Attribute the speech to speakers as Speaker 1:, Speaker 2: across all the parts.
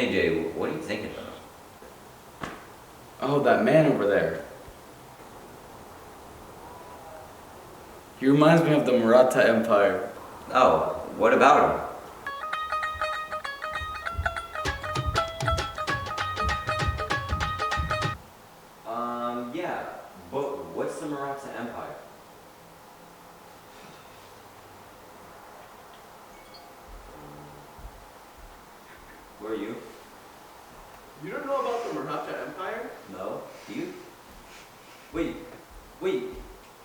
Speaker 1: Hey Jay, what are you thinking about?
Speaker 2: Oh, that man over there. He reminds me of the Maratha Empire.
Speaker 1: Oh, what about him? Yeah, but what's the Maratha Empire? Who are you?
Speaker 3: You don't know about the Maratha Empire?
Speaker 1: No? Do you? Wait,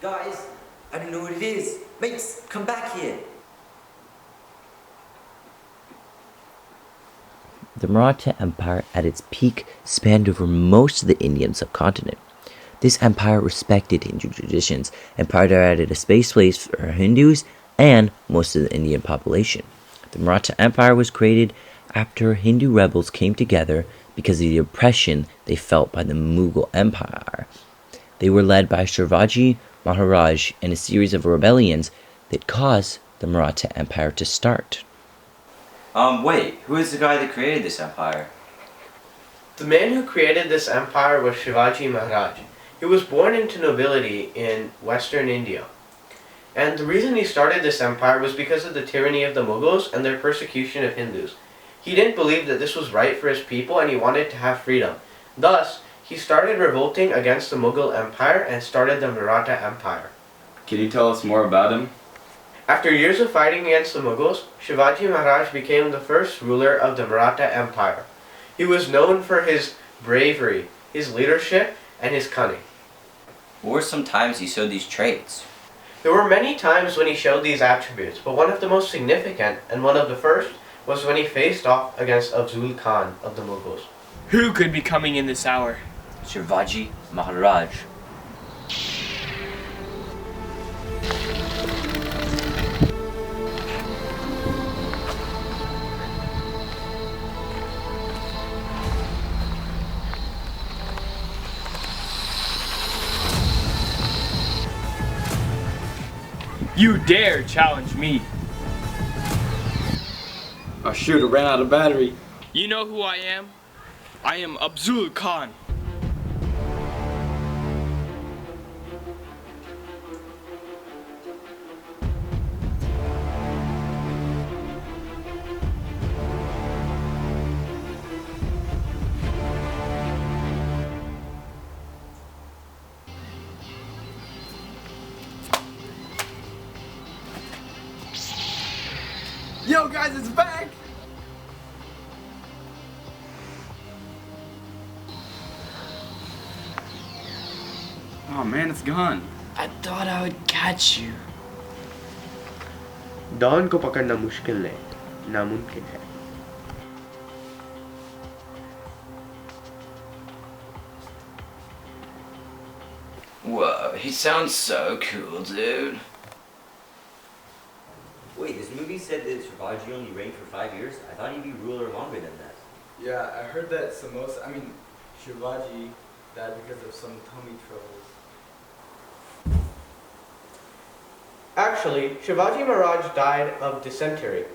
Speaker 1: guys, I don't know what it is. Mates, come back here.
Speaker 4: The Maratha Empire at its peak spanned over most of the Indian subcontinent. This empire respected Hindu traditions and provided a space place for Hindus and most of the Indian population. The Maratha Empire was created after Hindu rebels came together because of the oppression they felt by the Mughal Empire. They were led by Shivaji Maharaj in a series of rebellions that caused the Maratha Empire to start.
Speaker 1: Wait, who is the guy that created this empire?
Speaker 3: The man who created this empire was Shivaji Maharaj. He was born into nobility in western India. And the reason he started this empire was because of the tyranny of the Mughals and their persecution of Hindus. He didn't believe that this was right for his people and he wanted to have freedom. Thus, he started revolting against the Mughal Empire and started the Maratha Empire.
Speaker 2: Can you tell us more about him?
Speaker 3: After years of fighting against the Mughals, Shivaji Maharaj became the first ruler of the Maratha Empire. He was known for his bravery, his leadership, and his cunning.
Speaker 1: What were some times he showed these traits?
Speaker 3: There were many times when he showed these attributes, but one of the most significant, and one of the first, was when he faced off against Afzal Khan of the Mughals.
Speaker 5: Who could be coming in this hour?
Speaker 1: Shivaji Maharaj.
Speaker 5: You dare challenge me?
Speaker 2: Oh shoot, it ran out of battery.
Speaker 5: You know who I am? I am Afzal Khan.
Speaker 2: Yo guys, it's back! Oh man, it's gone.
Speaker 5: I thought I would catch you.
Speaker 3: Don को पकड़ना मुश्किल नहीं, नामुमकिन है.
Speaker 1: Whoa, he sounds so cool, dude. Wait, this movie said that Shivaji only reigned for 5 years? I thought he'd be ruler longer than that.
Speaker 2: Yeah, I heard that Shivaji died because of some tummy troubles.
Speaker 3: Actually, Shivaji Maharaj died of dysentery.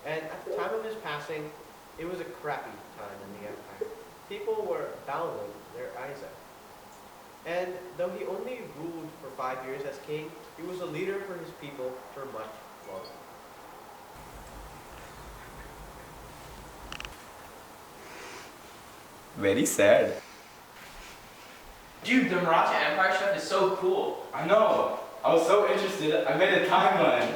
Speaker 3: And at the time of his passing, it was a crappy time in the empire. People were bowing their eyes out. And though he only ruled for 5 years as king, he was a leader for his people for much longer.
Speaker 2: Very sad.
Speaker 5: Dude, the Maratha Empire stuff is so cool.
Speaker 2: I know. I was so interested, I made a timeline.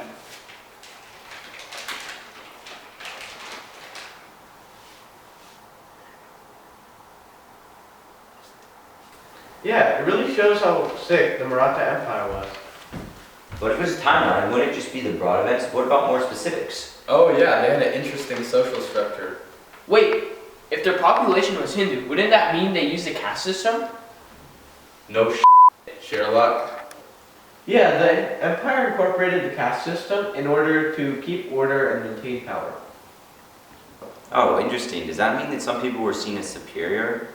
Speaker 3: Yeah, it really shows how sick the Maratha Empire was.
Speaker 1: But if it was a timeline, wouldn't it just be the broad events? What about more specifics?
Speaker 2: Oh yeah, they had an interesting social structure.
Speaker 5: Wait, if their population was Hindu, wouldn't that mean they used a caste system?
Speaker 2: No Sherlock.
Speaker 3: Yeah, the empire incorporated the caste system in order to keep order and maintain power.
Speaker 6: Oh, interesting. Does that mean that some people were seen as superior?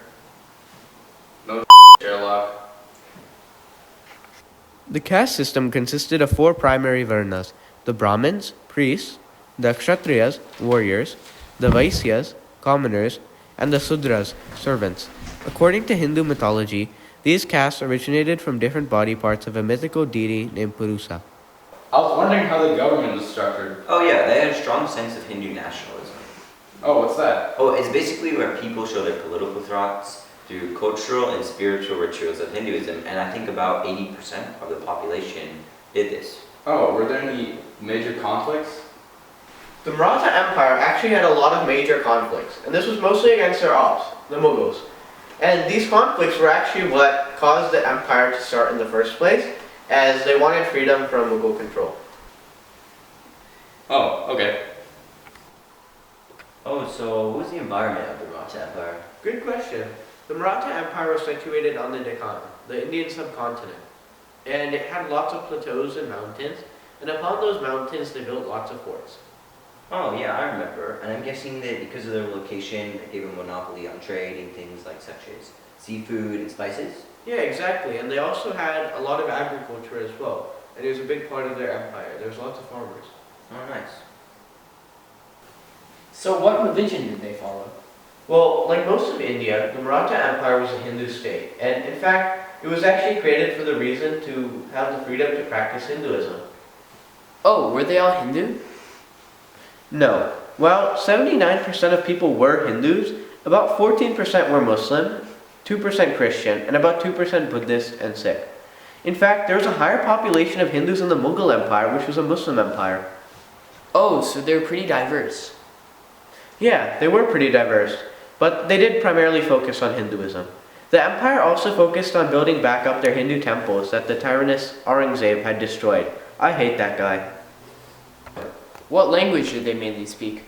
Speaker 5: No Sherlock.
Speaker 3: The caste system consisted of 4 primary varnas: the Brahmins, priests, the Kshatriyas, warriors, the Vaisyas, commoners, and the Sudras, servants. According to Hindu mythology, these castes originated from different body parts of a mythical deity named Purusa.
Speaker 2: I was wondering how the government was structured.
Speaker 6: Oh yeah, they had a strong sense of Hindu nationalism.
Speaker 2: Oh, what's that?
Speaker 6: Oh, it's basically where people show their political thoughts through cultural and spiritual rituals of Hinduism, and I think about 80% of the population did this.
Speaker 2: Oh, were there any major conflicts?
Speaker 3: The Maratha Empire actually had a lot of major conflicts, and this was mostly against their ops, the Mughals. And these conflicts were actually what caused the empire to start in the first place, as they wanted freedom from Mughal control.
Speaker 2: Oh, okay.
Speaker 1: Oh, so what was the environment of the Maratha Empire?
Speaker 3: Good question. The Maratha Empire was situated on the Deccan, the Indian subcontinent, and it had lots of plateaus and mountains, and upon those mountains they built lots of forts.
Speaker 1: Oh yeah, I remember. And I'm guessing that because of their location, it gave them a monopoly on trade in things like such as seafood and spices.
Speaker 3: Yeah, exactly, and they also had a lot of agriculture as well, and it was a big part of their empire. There was lots of farmers.
Speaker 1: Oh, nice.
Speaker 5: So what religion did they follow?
Speaker 3: Well, like most of India, the Maratha Empire was a Hindu state, and in fact, it was actually created for the reason to have the freedom to practice Hinduism.
Speaker 5: Oh, were they all Hindu?
Speaker 3: No. While 79% of people were Hindus, about 14% were Muslim, 2% Christian, and about 2% Buddhist and Sikh. In fact, there was a higher population of Hindus in the Mughal Empire, which was a Muslim empire.
Speaker 5: Oh, so they're pretty diverse.
Speaker 3: Yeah, they were pretty diverse, but they did primarily focus on Hinduism. The empire also focused on building back up their Hindu temples that the tyrannous Aurangzeb had destroyed. I hate that guy.
Speaker 5: What language did they mainly speak?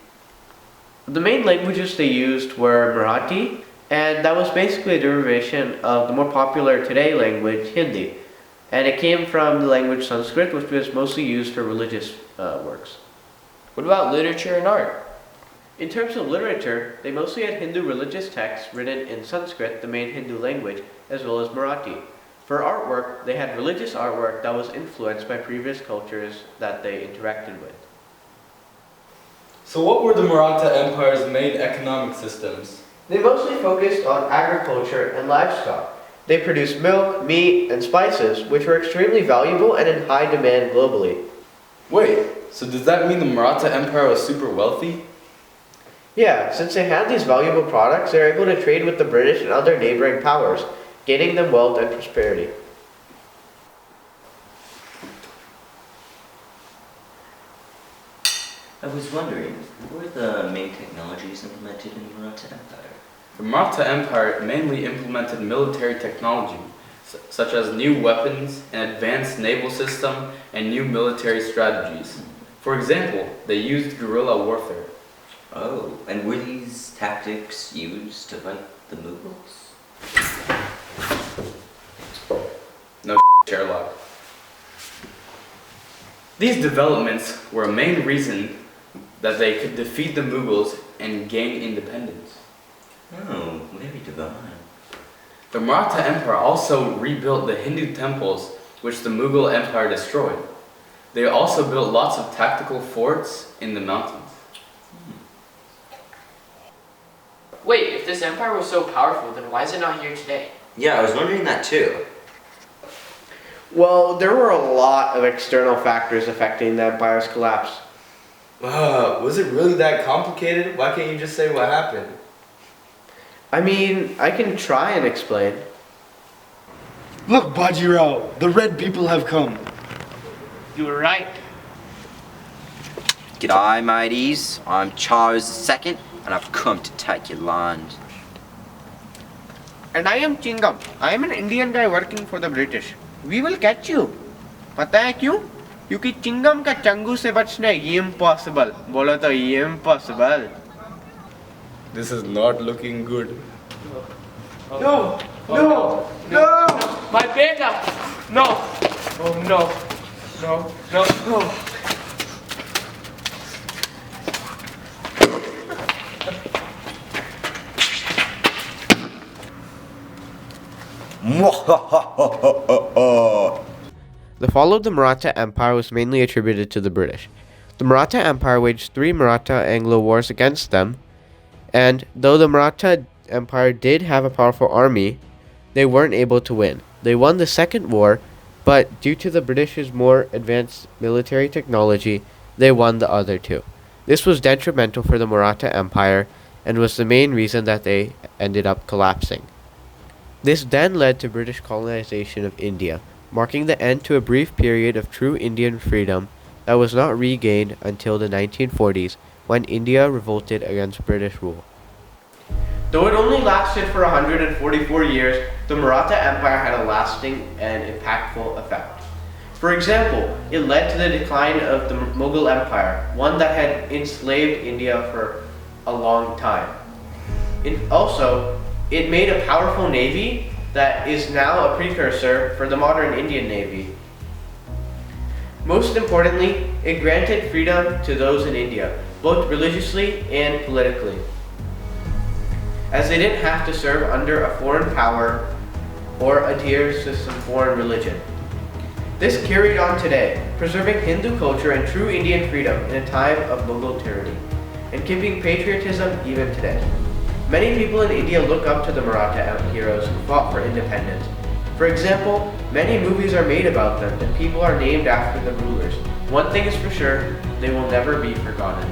Speaker 3: The main languages they used were Marathi, and that was basically a derivation of the more popular today language, Hindi. And it came from the language Sanskrit, which was mostly used for religious works.
Speaker 5: What about literature and art?
Speaker 3: In terms of literature, they mostly had Hindu religious texts written in Sanskrit, the main Hindu language, as well as Marathi. For artwork, they had religious artwork that was influenced by previous cultures that they interacted with.
Speaker 2: So what were the Maratha Empire's main economic systems?
Speaker 3: They mostly focused on agriculture and livestock. They produced milk, meat, and spices, which were extremely valuable and in high demand globally.
Speaker 2: Wait, so does that mean the Maratha Empire was super wealthy?
Speaker 3: Yeah, since they had these valuable products, they were able to trade with the British and other neighboring powers, gaining them wealth and prosperity.
Speaker 1: I was wondering, what were the main technologies implemented in the Maratha Empire?
Speaker 2: The Maratha Empire mainly implemented military technology, such as new weapons, an advanced naval system, and new military strategies. For example, they used guerrilla warfare.
Speaker 1: Oh, and were these tactics used to fight the Mughals?
Speaker 2: No Sherlock. These developments were a main reason that they could defeat the Mughals and gain independence.
Speaker 1: Oh, very divine.
Speaker 2: The Maratha Empire also rebuilt the Hindu temples which the Mughal Empire destroyed. They also built lots of tactical forts in the mountains.
Speaker 5: Wait, if this empire was so powerful, then why is it not here today?
Speaker 1: Yeah, I was wondering that too.
Speaker 3: Well, there were a lot of external factors affecting the empire's collapse.
Speaker 2: Was it really that complicated? Why can't you just say what happened?
Speaker 3: I mean, I can try and explain.
Speaker 7: Look, Bajirao, the red people have come.
Speaker 5: You were right.
Speaker 6: G'day, mateys. I'm Charles II, and I've come to take your land.
Speaker 3: And I am Chingam. I am an Indian guy working for the British. We will catch you. पता है क्यों? क्योंकि चिंगम का चंगू से बचना ये impossible. बोलो तो ये impossible.
Speaker 2: This is not looking good.
Speaker 3: No! No! No!
Speaker 5: My beta! No! Oh no! No! No! No!
Speaker 3: The fall of the Maratha Empire was mainly attributed to the British. The Maratha Empire waged 3 Maratha Anglo wars against them, and though the Maratha Empire did have a powerful army, they weren't able to win. They won the second war, but due to the British's more advanced military technology, they won the other two. This was detrimental for the Maratha Empire and was the main reason that they ended up collapsing. This then led to British colonization of India, marking the end to a brief period of true Indian freedom that was not regained until the 1940s when India revolted against British rule. Though it only lasted for 144 years, the Maratha Empire had a lasting and impactful effect. For example, it led to the decline of the Mughal Empire, one that had enslaved India for a long time. It made a powerful navy that is now a precursor for the modern Indian Navy. Most importantly, it granted freedom to those in India, both religiously and politically, as they didn't have to serve under a foreign power or adhere to some foreign religion. This carried on today, preserving Hindu culture and true Indian freedom in a time of Mughal tyranny, and keeping patriotism even today. Many people in India look up to the Maratha heroes who fought for independence. For example, many movies are made about them and people are named after the rulers. One thing is for sure, they will never be forgotten.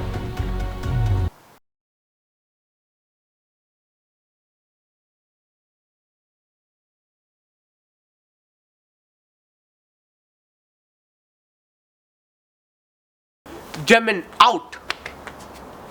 Speaker 3: Gemin out!